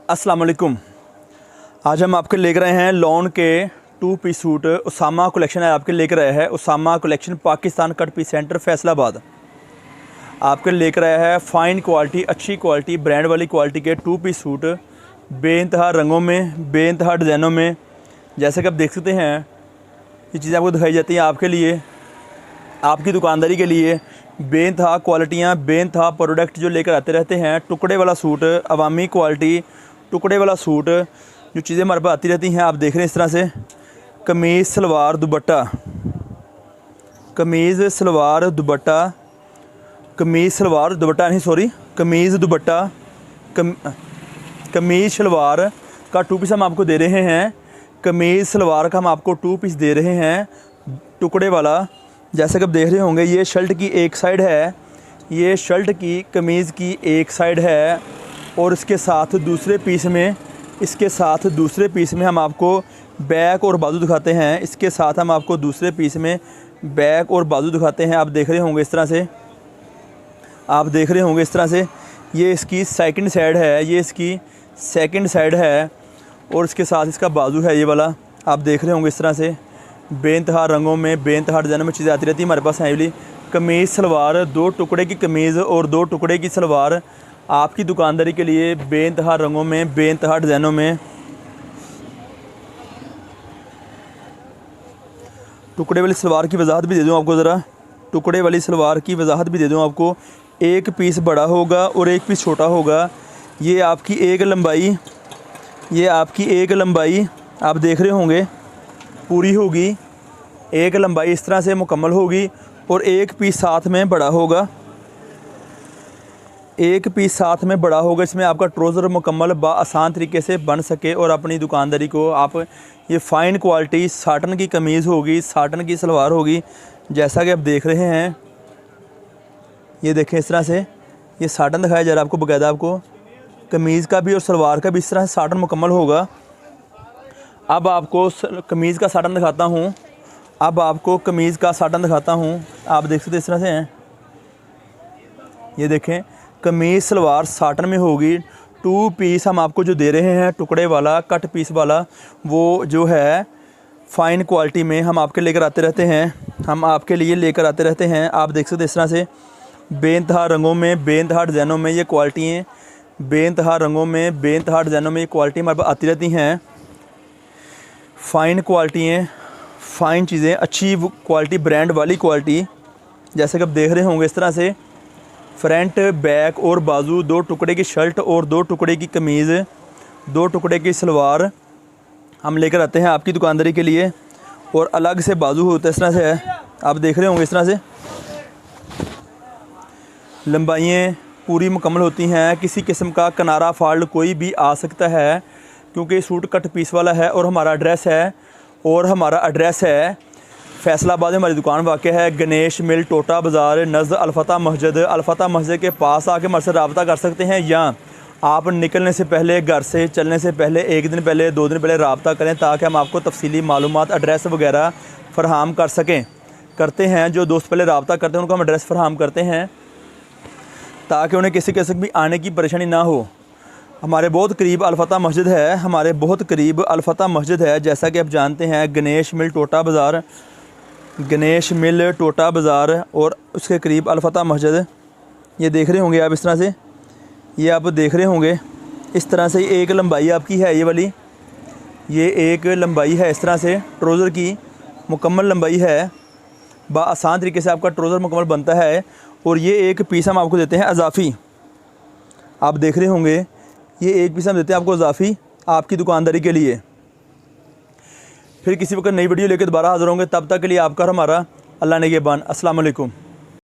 अस्सलाम वालेकुम। आज हम आपके लेकर आए हैं लॉन के 2 पीस सूट। उसामा कलेक्शन है, आपके लेकर आया है Usama collection Pakistan cut piece centre Faisalabad. आपके लेकर आया है फ़ाइन क्वालिटी, अच्छी क्वालिटी, ब्रांड वाली क्वालिटी के 2 पीस सूट बेइंतहा रंगों में, बेइंतहा डिज़ाइनों में। जैसे कि आप देख सकते हैं ये चीज़ें आपको दिखाई जाती हैं आपके लिए, आपकी दुकानदारी के लिए। बेइंतहा क्वालिटियाँ, बेइंतहा प्रोडक्ट जो लेकर आते रहते हैं। टुकड़े वाला सूट, अवामी क्वालिटी टुकड़े वाला सूट, जो चीज़ें हमारे पास आती रहती हैं। आप देख रहे हैं इस तरह से कमीज़ सलवार दुपट्टा, कमीज़ सलवार दुपट्टा, कमीज़ सलवार दुपट्टा नहीं सॉरी कमीज़ दुपट्टा, कमीज़ शलवार का 2 पीस हम आपको दे रहे हैं। कमीज़ सलवार का हम आपको 2 पीस दे रहे हैं टुकड़े वाला। जैसे कि आप देख रहे होंगे ये शर्ट की एक साइड है, ये शर्ट की कमीज़ की एक साइड है, और इसके साथ दूसरे पीस में हम आपको बैक और बाजू दिखाते हैं। इसके साथ हम आपको दूसरे पीस में बैक और बाजू दिखाते हैं। आप देख रहे होंगे इस तरह से, आप देख रहे होंगे इस तरह से ये इसकी सेकंड साइड है, ये इसकी सेकंड साइड है, और इसके साथ इसका बाजू है ये वाला। आप देख रहे होंगे इस तरह से बेइंतहा रंगों में, बेइंतहा डिज़ाइनों में चीज़ें आती रहती है हमारे पास हैं। वाली कमीज़ सलवार, 2 टुकड़े की कमीज़ और 2 टुकड़े की सलवार आपकी दुकानदारी के लिए बेइंतहा रंगों में, बेइंतहा डिज़ाइनों में। टुकड़े वाली सलवार की वजाहत भी दे दूँ आपको ज़रा, टुकड़े वाली सलवार की वजाहत भी दे दूँ आपको। एक पीस बड़ा होगा और एक पीस छोटा होगा। ये आपकी एक लंबाई, ये आपकी एक लंबाई आप देख रहे होंगे पूरी होगी। एक लंबाई इस तरह से मुकम्मल होगी और एक पीस साथ में बड़ा होगा, एक पीस साथ में बड़ा होगा। इसमें आपका ट्राउज़र मुकम्मल आसान तरीके से बन सके और अपनी दुकानदारी को आप, ये फ़ाइन क्वालिटी साटन की कमीज़ होगी, साटन की सलवार होगी। जैसा कि आप देख रहे हैं ये देखें इस तरह से ये साटन दिखाया जा रहा है आपको बाकायदा। आपको कमीज़ का भी और सलवार का भी इस तरह से साटन मुकम्मल होगा। अब आपको कमीज़ का साटन दिखाता हूँ, अब आपको कमीज़ का साटन दिखाता हूँ। आप देख सकते इस तरह से हैं, ये देखें कमीज़ सलवार साटन में होगी। 2 पीस हम आपको जो दे रहे हैं टुकड़े वाला, कट पीस वाला, वो जो है फ़ाइन क्वालिटी में हम आपके लेकर आते रहते हैं, हम आपके लिए लेकर आते रहते हैं। आप देख सकते इस तरह से बेइंतहा रंगों में, बेइंतहा डिज़ाइनों में ये क्वालिटियाँ, बेइंतहा रंगों में, बेइंतहा डिज़ाइनों में ये क्वालिटी हमारे पास आती रहती हैं। फ़ाइन क्वालिटियाँ, फ़ाइन चीज़ें, अच्छी क्वालिटी, ब्रांड वाली क्वालिटी। जैसे कि आप देख रहे होंगे इस तरह से फ्रंट, बैक और बाजू, 2 टुकड़े की शर्ट और 2 टुकड़े की कमीज़, 2 टुकड़े की सलवार हम लेकर आते हैं आपकी दुकानदारी के लिए। और अलग से बाजू होता है इस तरह से है, आप देख रहे होंगे इस तरह से लंबाइयाँ पूरी मुकम्मल होती हैं। किसी किस्म का किनारा फॉल्ट कोई भी आ सकता है, क्योंकि सूट कट पीस वाला है। और हमारा एड्रेस है फैसलाबाद में हमारी दुकान वाक़ है। गणेश मिल, टोटा बाज़ार, नज़द अलफ़ता मस्जिद। अलफ़ता मस्जिद के पास आके हमारे से रब्ता कर सकते हैं, या आप निकलने से पहले, घर से चलने से पहले 1 दिन पहले, 2 दिन पहले रब्ता करें, ताकि हम आपको तफसीली मालूमात, एड्रेस वगैरह फ़राहम कर सकें, करते हैं। जो दोस्त पहले रब्ता करते हैं उनको हम एड्रेस फ़राहम करते हैं, ताकि उन्हें किसी किस्म की आने की परेशानी ना हो। हमारे बहुत करीब अलफ़ता मस्जिद है, हमारे बहुत करीब अलफ़ता मस्जिद है। जैसा कि आप जानते हैं गणेश मिल, टोटा बाज़ार, गणेश मिल, टोटा बाज़ार और उसके करीब अलफ़ता मस्जिद। ये देख रहे होंगे आप इस तरह से, ये आप देख रहे होंगे इस तरह से एक लंबाई आपकी है ये वाली, ये एक लंबाई है इस तरह से ट्राउज़र की मुकम्मल लंबाई है। आसान तरीके से आपका ट्राउज़र मुकम्मल बनता है। और ये एक पीस हम आपको देते हैं अज़ाफ़ी, आप देख रहे होंगे ये एक पीस हम देते हैं आपको अज़ाफ़ी आपकी दुकानदारी के लिए। फिर किसी वक्त नई वीडियो लेकर दोबारा हाज़िर होंगे, तब तक के लिए आपका और हमारा अल्लाह निगहबान। अस्सलाम वालेकुम।